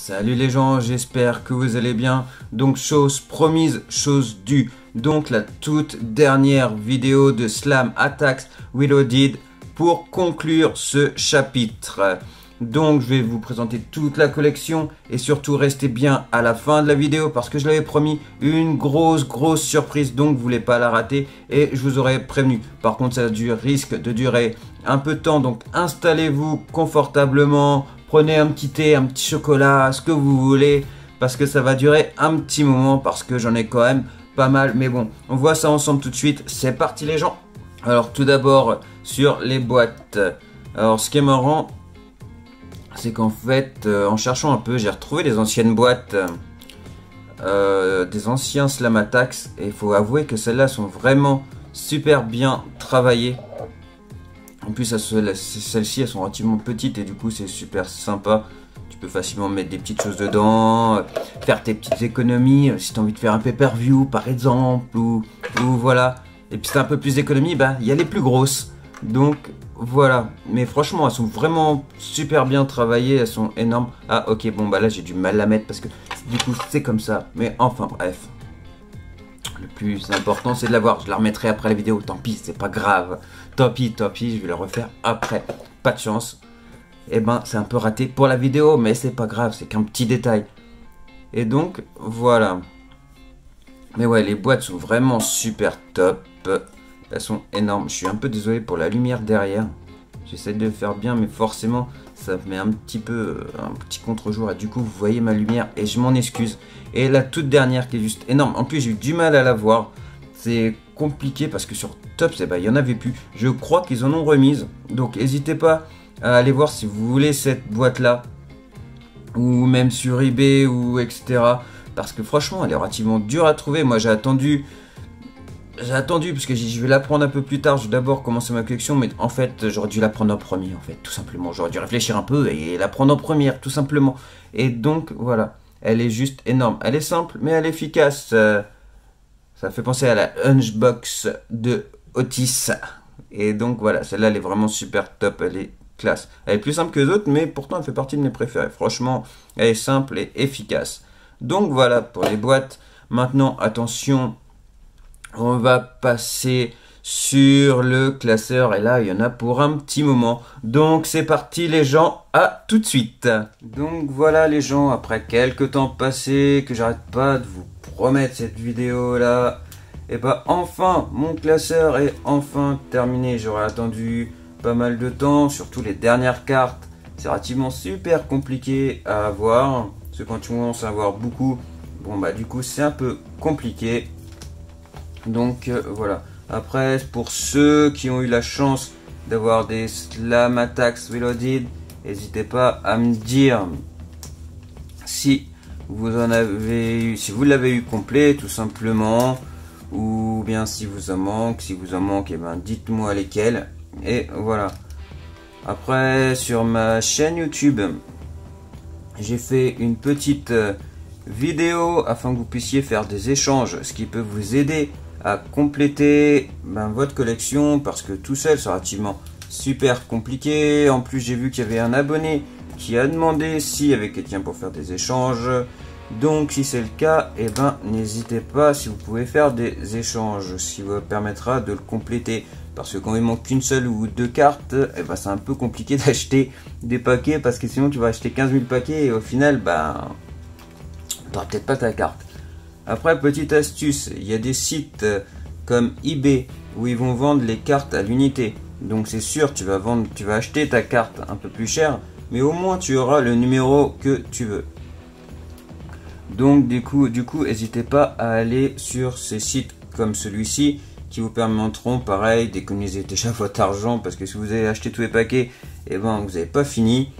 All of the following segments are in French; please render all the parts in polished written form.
Salut les gens, j'espère que vous allez bien. Donc chose promise, chose due. Donc la toute dernière vidéo de Slam Attacks Reloaded pour conclure ce chapitre. Donc je vais vous présenter toute la collection et surtout restez bien à la fin de la vidéo parce que je l'avais promis une grosse surprise, donc vous voulez pas la rater et je vous aurais prévenu. Par contre ça risque de durer un peu de temps, donc installez-vous confortablement, prenez un petit thé, un petit chocolat, ce que vous voulez parce que ça va durer un petit moment parce que j'en ai quand même pas mal. Mais bon, on voit ça ensemble tout de suite, c'est parti les gens. Alors tout d'abord sur les boîtes. Alors ce qui est marrant, c'est qu'en fait, en cherchant un peu, j'ai retrouvé des anciennes boîtes, des anciens Slam Attacks, et il faut avouer que celles-là sont vraiment super bien travaillées. En plus, celles-ci, elles sont relativement petites, et du coup, c'est super sympa. Tu peux facilement mettre des petites choses dedans, faire tes petites économies, si tu as envie de faire un pay-per-view, par exemple, ou voilà. Et puis, si tu as un peu plus d'économies, bah, il y a les plus grosses. Donc, voilà, mais franchement elles sont vraiment super bien travaillées, elles sont énormes. Ah ok, bon bah là j'ai du mal à mettre parce que du coup c'est comme ça, mais enfin bref. Le plus important c'est de l'avoir, je la remettrai après la vidéo, tant pis, c'est pas grave. Tant pis, je vais la refaire après, pas de chance. Et ben c'est un peu raté pour la vidéo, mais c'est pas grave, c'est qu'un petit détail. Et donc voilà. Mais ouais, les boîtes sont vraiment super top. Elles sont énormes. Je suis un peu désolé pour la lumière derrière. J'essaie de le faire bien, mais forcément, ça met un petit contre-jour. Et du coup, vous voyez ma lumière et je m'en excuse. Et la toute dernière qui est juste énorme. En plus, j'ai eu du mal à la voir. C'est compliqué parce que sur Tops, il n'y en avait plus. Je crois qu'ils en ont remise. Donc, n'hésitez pas à aller voir si vous voulez cette boîte-là. Ou même sur eBay ou etc. Parce que franchement, elle est relativement dure à trouver. Moi, j'ai attendu parce que je vais la prendre un peu plus tard. Je vais d'abord commencer ma collection, mais en fait j'aurais dû la prendre en premier, en fait, tout simplement. J'aurais dû réfléchir un peu et la prendre en première, tout simplement. Et donc voilà, elle est juste énorme. Elle est simple, mais elle est efficace. Ça fait penser à la Hunchbox de Otis. Et donc voilà, celle-là elle est vraiment super top, elle est classe. Elle est plus simple que les autres, mais pourtant elle fait partie de mes préférés. Franchement, elle est simple et efficace. Donc voilà pour les boîtes. Maintenant, attention. On va passer sur le classeur et là il y en a pour un petit moment. Donc c'est parti les gens, à tout de suite. Donc voilà les gens, après quelques temps passés que j'arrête pas de vous promettre cette vidéo là, et bah enfin mon classeur est enfin terminé. J'aurais attendu pas mal de temps, surtout les dernières cartes. C'est relativement super compliqué à avoir, parce que quand tu commences à avoir beaucoup, bon bah du coup c'est un peu compliqué. Donc voilà. Après, pour ceux qui ont eu la chance d'avoir des Slam Attacks Reloaded, n'hésitez pas à me dire si vous en avez eu, si vous l'avez eu complet tout simplement, ou bien si vous en manque. Si vous en manque, et ben dites-moi lesquels. Et voilà. Après, sur ma chaîne YouTube, j'ai fait une petite vidéo afin que vous puissiez faire des échanges, ce qui peut vous aider à compléter votre collection, parce que tout seul c'est relativement super compliqué. En plus j'ai vu qu'il y avait un abonné qui a demandé s'il y avait quelqu'un pour faire des échanges, donc si c'est le cas, et ben n'hésitez pas si vous pouvez faire des échanges, ce qui vous permettra de le compléter, parce que quand il manque qu'une seule ou deux cartes, et ben c'est un peu compliqué d'acheter des paquets, parce que sinon tu vas acheter 15 000 paquets et au final t'auras peut-être pas ta carte. Après, petite astuce, il y a des sites comme eBay où ils vont vendre les cartes à l'unité. Donc c'est sûr, tu vas acheter ta carte un peu plus cher, mais au moins tu auras le numéro que tu veux. Donc du coup, n'hésitez pas à aller sur ces sites comme celui-ci qui vous permettront, pareil, d'économiser déjà votre argent, parce que si vous avez acheté tous les paquets, et ben vous n'avez pas fini.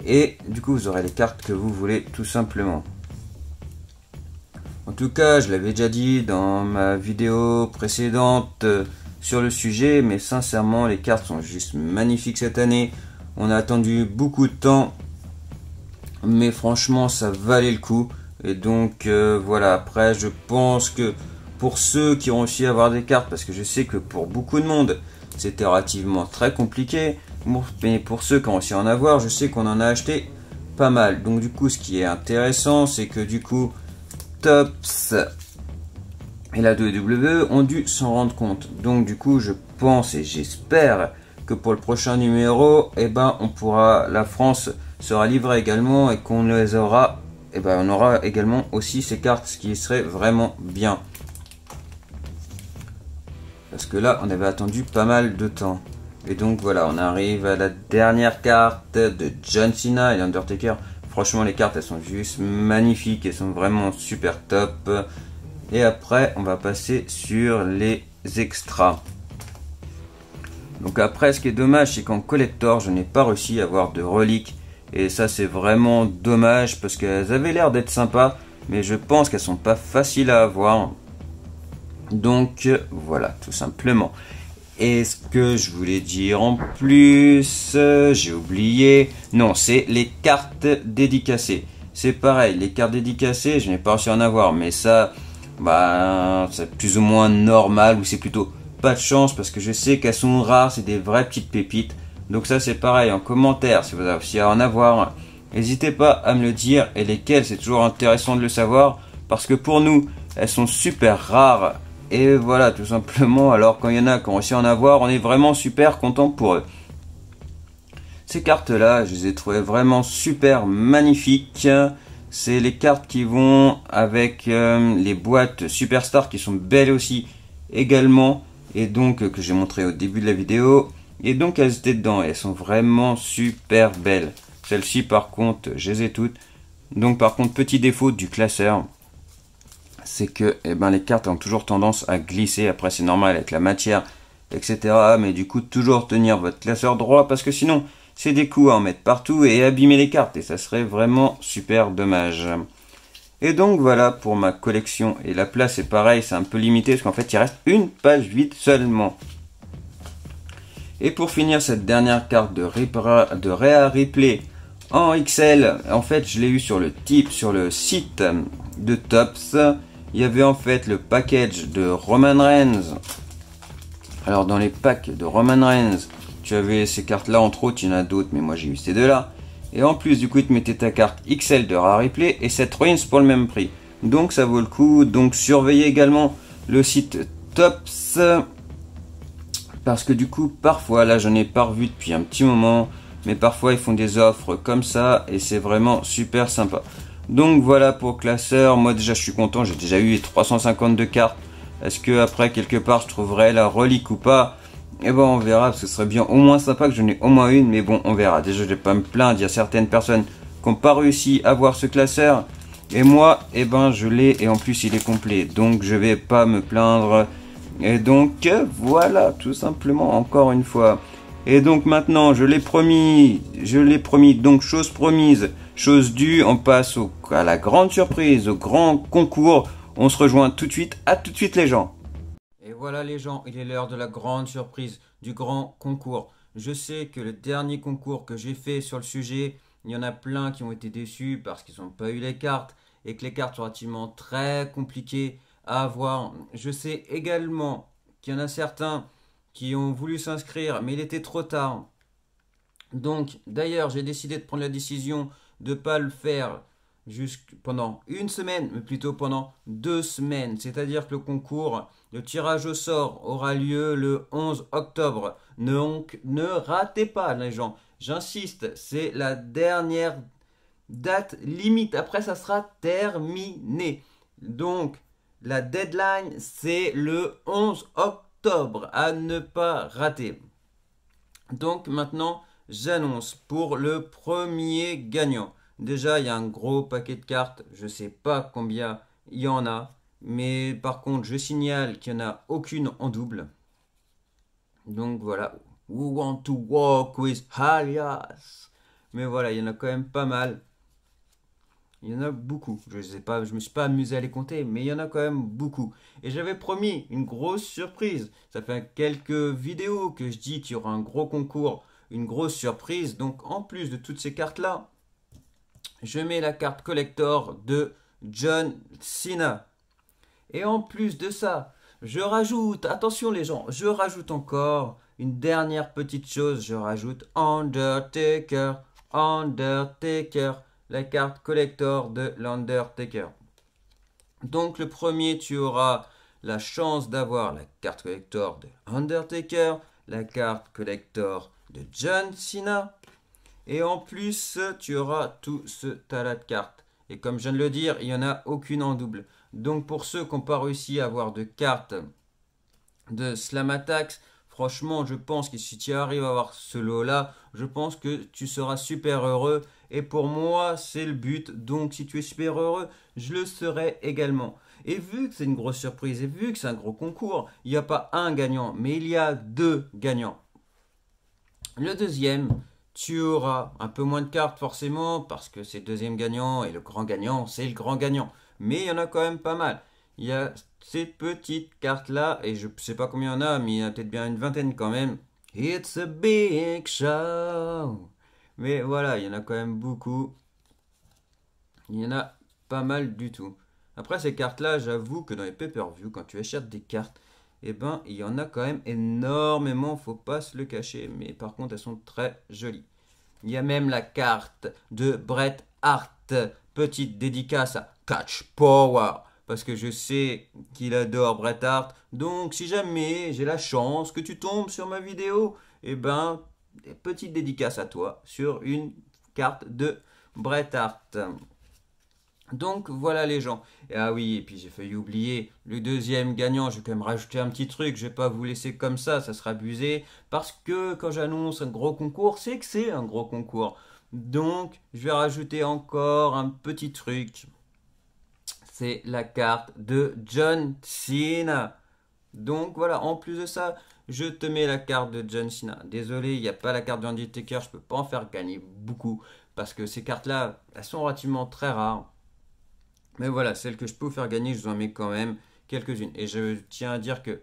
Et du coup, vous aurez les cartes que vous voulez tout simplement. En tout cas, je l'avais déjà dit dans ma vidéo précédente sur le sujet, mais sincèrement, les cartes sont juste magnifiques cette année. On a attendu beaucoup de temps, mais franchement, ça valait le coup. Et donc, voilà, après, je pense que pour ceux qui ont réussi à avoir des cartes, parce que je sais que pour beaucoup de monde, c'était relativement très compliqué, mais pour ceux qui ont réussi à en avoir, je sais qu'on en a acheté pas mal. Donc du coup, ce qui est intéressant, c'est que du coup, Tops et la WWE ont dû s'en rendre compte. Donc du coup, je pense et j'espère que pour le prochain numéro, eh ben, la France sera livrée également et qu'on les aura, eh ben, on aura également aussi ces cartes, ce qui serait vraiment bien. Parce que là, on avait attendu pas mal de temps. Et donc voilà, on arrive à la dernière carte de John Cena et l'Undertaker. Franchement, les cartes, elles sont juste magnifiques, elles sont vraiment super top. Et après, on va passer sur les extras. Donc après, ce qui est dommage, c'est qu'en collector, je n'ai pas réussi à avoir de reliques. Et ça, c'est vraiment dommage parce qu'elles avaient l'air d'être sympas, mais je pense qu'elles sont pas faciles à avoir. Donc voilà, tout simplement. Et ce que je voulais dire en plus, j'ai oublié. Non, c'est les cartes dédicacées. C'est pareil, les cartes dédicacées, je n'ai pas réussi à en avoir, mais ça, bah, c'est plus ou moins normal, ou c'est plutôt pas de chance parce que je sais qu'elles sont rares, c'est des vraies petites pépites. Donc ça, c'est pareil, en commentaire, si vous avez réussi à en avoir, n'hésitez pas à me le dire. Et lesquelles, c'est toujours intéressant de le savoir parce que pour nous, elles sont super rares. Et voilà, tout simplement, alors quand il y en a qui ont réussi à en avoir, on est vraiment super content pour eux. Ces cartes-là, je les ai trouvées vraiment super magnifiques. C'est les cartes qui vont avec les boîtes Superstar qui sont belles aussi également. Et donc, que j'ai montré au début de la vidéo. Et donc, elles étaient dedans. Et elles sont vraiment super belles. Celles-ci, par contre, je les ai toutes. Donc, par contre, petit défaut du classeur, c'est que eh ben, les cartes ont toujours tendance à glisser. Après, c'est normal avec la matière, etc. Mais du coup, toujours tenir votre classeur droit parce que sinon, c'est des coups à en mettre partout et abîmer les cartes. Et ça serait vraiment super dommage. Et donc, voilà pour ma collection. Et la place est pareil, c'est un peu limité parce qu'en fait, il reste une page vide seulement. Et pour finir, cette dernière carte de Rhea Ripley en XL, en fait, je l'ai eu sur le site de Tops. Il y avait en fait le package de Roman Reigns. Alors dans les packs de Roman Reigns, tu avais ces cartes-là, entre autres, il y en a d'autres, mais moi j'ai eu ces deux-là. Et en plus, du coup, il te mettait ta carte XL de Rhea Ripley et cette Reigns pour le même prix. Donc ça vaut le coup. Donc surveillez également le site Tops. Parce que du coup, parfois, là j'en ai pas revu depuis un petit moment, mais parfois ils font des offres comme ça et c'est vraiment super sympa. Donc voilà pour classeur, moi déjà je suis content, j'ai déjà eu les 352 cartes. Est-ce que après quelque part je trouverai la relique ou pas? Et bon on verra, parce que ce serait bien au moins sympa que j'en ai au moins une, mais bon on verra. Déjà je vais pas me plaindre, il y a certaines personnes qui n'ont pas réussi à avoir ce classeur. Et moi, eh ben je l'ai et en plus il est complet, donc je vais pas me plaindre. Et donc voilà, tout simplement, encore une fois. Et donc maintenant, je l'ai promis, donc chose promise, chose due, on passe à la grande surprise, au grand concours. On se rejoint tout de suite, à tout de suite les gens. Et voilà les gens, il est l'heure de la grande surprise, du grand concours. Je sais que le dernier concours que j'ai fait sur le sujet, il y en a plein qui ont été déçus parce qu'ils n'ont pas eu les cartes et que les cartes sont relativement très compliquées à avoir. Je sais également qu'il y en a certains qui ont voulu s'inscrire, mais il était trop tard. Donc, d'ailleurs, j'ai décidé de prendre la décision de ne pas le faire pendant une semaine, mais plutôt pendant 2 semaines. C'est-à-dire que le concours, le tirage au sort aura lieu le 11 octobre. Donc, ne ratez pas, les gens. J'insiste, c'est la dernière date limite. Après, ça sera terminé. Donc, la deadline, c'est le 11 octobre, à ne pas rater. Donc maintenant, j'annonce pour le premier gagnant. Déjà, il y a un gros paquet de cartes. Je ne sais pas combien il y en a. Mais par contre, je signale qu'il n'y en a aucune en double. Donc voilà. Who want to walk with Alias? Mais voilà, il y en a quand même pas mal. Il y en a beaucoup. Je sais pas, je me suis pas amusé à les compter, mais il y en a quand même beaucoup. Et j'avais promis une grosse surprise. Ça fait quelques vidéos que je dis qu'il y aura un gros concours, une grosse surprise. Donc en plus de toutes ces cartes-là, je mets la carte collector de John Cena. Et en plus de ça, je rajoute, attention les gens, je rajoute encore une dernière petite chose. Je rajoute Undertaker. la carte collector de l'Undertaker. Donc le premier, tu auras la chance d'avoir la carte collector de Undertaker, la carte collector de John Cena, et en plus, tu auras tout ce tas de cartes. Et comme je viens de le dire, il n'y en a aucune en double. Donc pour ceux qui n'ont pas réussi à avoir de cartes de Slam Attacks, franchement, je pense que si tu arrives à avoir ce lot-là, je pense que tu seras super heureux. Et pour moi, c'est le but. Donc si tu es super heureux, je le serai également. Et vu que c'est une grosse surprise et vu que c'est un gros concours, il n'y a pas un gagnant, mais il y a deux gagnants. Le deuxième, tu auras un peu moins de cartes forcément, parce que c'est le deuxième gagnant, et le grand gagnant, c'est le grand gagnant. Mais il y en a quand même pas mal. Il y a ces petites cartes-là, et je ne sais pas combien il y en a, mais il y en a peut-être bien une vingtaine quand même. It's a big show. Mais voilà, il y en a quand même beaucoup. Il y en a pas mal du tout. Après ces cartes-là, j'avoue que dans les pay-per-view, quand tu achètes des cartes, eh ben, il y en a quand même énormément, faut pas se le cacher. Mais par contre, elles sont très jolies. Il y a même la carte de Bret Hart. Petite dédicace à Catch Power. Parce que je sais qu'il adore Bret Hart. Donc, si jamais j'ai la chance que tu tombes sur ma vidéo, eh ben, petite dédicace à toi sur une carte de Bret Hart. Donc voilà les gens. Et ah oui, et puis j'ai failli oublier le deuxième gagnant. Je vais quand même rajouter un petit truc. Je vais pas vous laisser comme ça sera abusé. Parce que quand j'annonce un gros concours, c'est que c'est un gros concours. Donc je vais rajouter encore un petit truc. C'est la carte de John Cena. Donc voilà, en plus de ça, je te mets la carte de John Cena. Désolé, il n'y a pas la carte de Undertaker. Je peux pas en faire gagner beaucoup. Parce que ces cartes-là, elles sont relativement très rares. Mais voilà, celles que je peux vous faire gagner, je vous en mets quand même quelques-unes. Et je tiens à dire que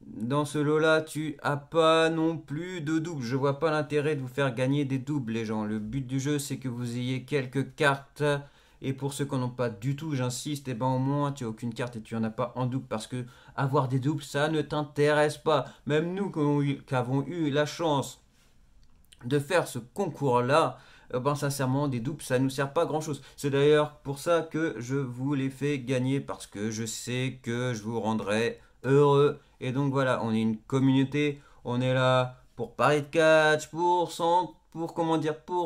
dans ce lot-là, tu as pas non plus de double. Je vois pas l'intérêt de vous faire gagner des doubles, les gens. Le but du jeu, c'est que vous ayez quelques cartes. Et pour ceux qui n'en ont pas du tout, j'insiste, et ben au moins tu n'as aucune carte et tu n'en as pas en double. Parce que avoir des doubles, ça ne t'intéresse pas. Même nous qui avons eu la chance de faire ce concours-là, ben sincèrement, des doubles, ça ne nous sert pas à grand chose. C'est d'ailleurs pour ça que je vous les fais gagner, parce que je sais que je vous rendrai heureux. Et donc voilà, on est une communauté, on est là pour parler de catch, pour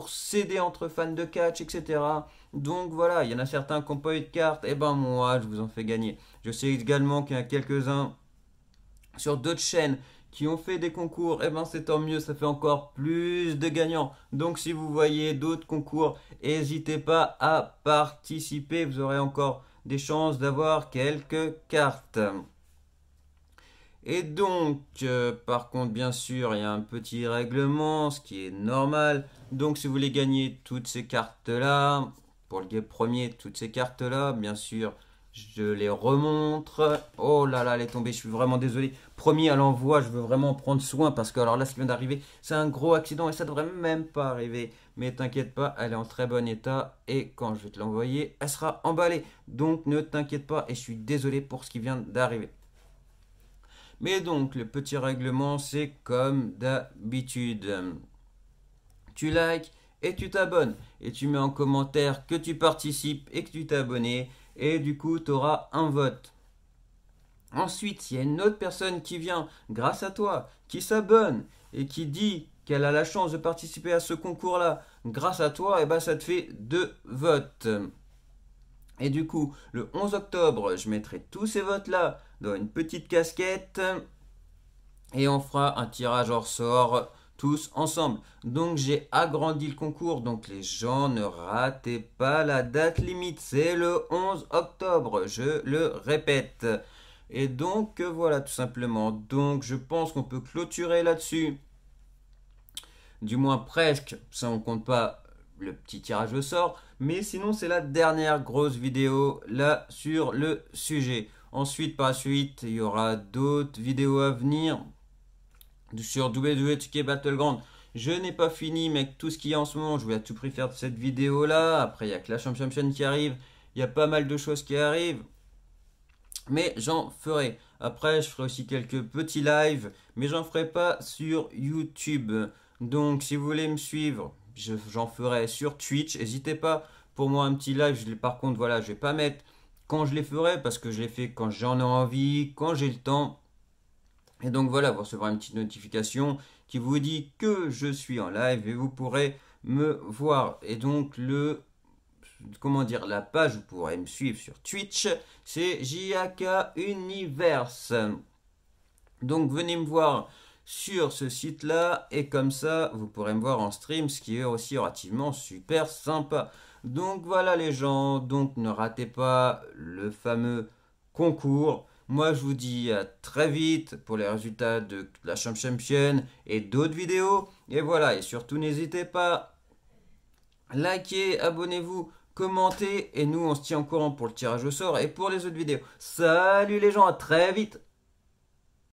s'aider entre fans de catch, etc. Donc voilà, il y en a certains qui n'ont pas eu de cartes, et ben moi, je vous en fais gagner. Je sais également qu'il y en a quelques-uns sur d'autres chaînes qui ont fait des concours, et ben c'est tant mieux, ça fait encore plus de gagnants. Donc si vous voyez d'autres concours, n'hésitez pas à participer, vous aurez encore des chances d'avoir quelques cartes. Et donc, par contre, bien sûr, il y a un petit règlement, ce qui est normal. Donc si vous voulez gagner toutes ces cartes-là, pour le game premier, toutes ces cartes-là, bien sûr, je les remontre. Oh là là, elle est tombée, je suis vraiment désolé. Promis à l'envoi, je veux vraiment prendre soin parce que alors là, ce qui vient d'arriver, c'est un gros accident et ça devrait même pas arriver. Mais t'inquiète pas, elle est en très bon état et quand je vais te l'envoyer, elle sera emballée. Donc ne t'inquiète pas et je suis désolé pour ce qui vient d'arriver. Mais donc, le petit règlement, c'est comme d'habitude. Tu likes et tu t'abonnes. Et tu mets en commentaire que tu participes et que tu t'es abonné. Et du coup, tu auras un vote. Ensuite, s'il y a une autre personne qui vient, grâce à toi, qui s'abonne et qui dit qu'elle a la chance de participer à ce concours-là, grâce à toi, et ben ça te fait 2 votes. Et du coup, le 11 octobre, je mettrai tous ces votes-là dans une petite casquette et on fera un tirage au sort tous ensemble. Donc j'ai agrandi le concours, donc les gens ne ratez pas la date limite, c'est le 11 octobre, je le répète. Et donc voilà tout simplement, donc je pense qu'on peut clôturer là-dessus. Du moins presque, ça on compte pas le petit tirage au sort, mais sinon c'est la dernière grosse vidéo là sur le sujet. Ensuite par la suite il y aura d'autres vidéos à venir sur WWE 2K Battleground. Je n'ai pas fini mais avec tout ce qu'il y a en ce moment, je voulais à tout prix faire cette vidéo là. Après il y a Clash of Champions qui arrive, il y a pas mal de choses qui arrivent. Mais j'en ferai. Après, je ferai aussi quelques petits lives, mais j'en ferai pas sur YouTube. Donc, si vous voulez me suivre, j'en ferai sur Twitch. N'hésitez pas pour moi un petit live. Par contre, voilà, je vais pas mettre quand je les ferai parce que je les fais quand j'en ai envie, quand j'ai le temps. Et donc voilà, vous recevrez une petite notification qui vous dit que je suis en live et vous pourrez me voir. Et donc comment dire, la page, vous pourrez me suivre sur Twitch, c'est JAK Universe. Donc venez me voir sur ce site-là et comme ça, vous pourrez me voir en stream, ce qui est aussi relativement super sympa. Donc voilà les gens, donc ne ratez pas le fameux concours. Moi je vous dis à très vite pour les résultats de la Champion et d'autres vidéos. Et voilà, et surtout n'hésitez pas, likez, abonnez-vous, commentez et nous on se tient au courant pour le tirage au sort et pour les autres vidéos. Salut les gens, à très vite!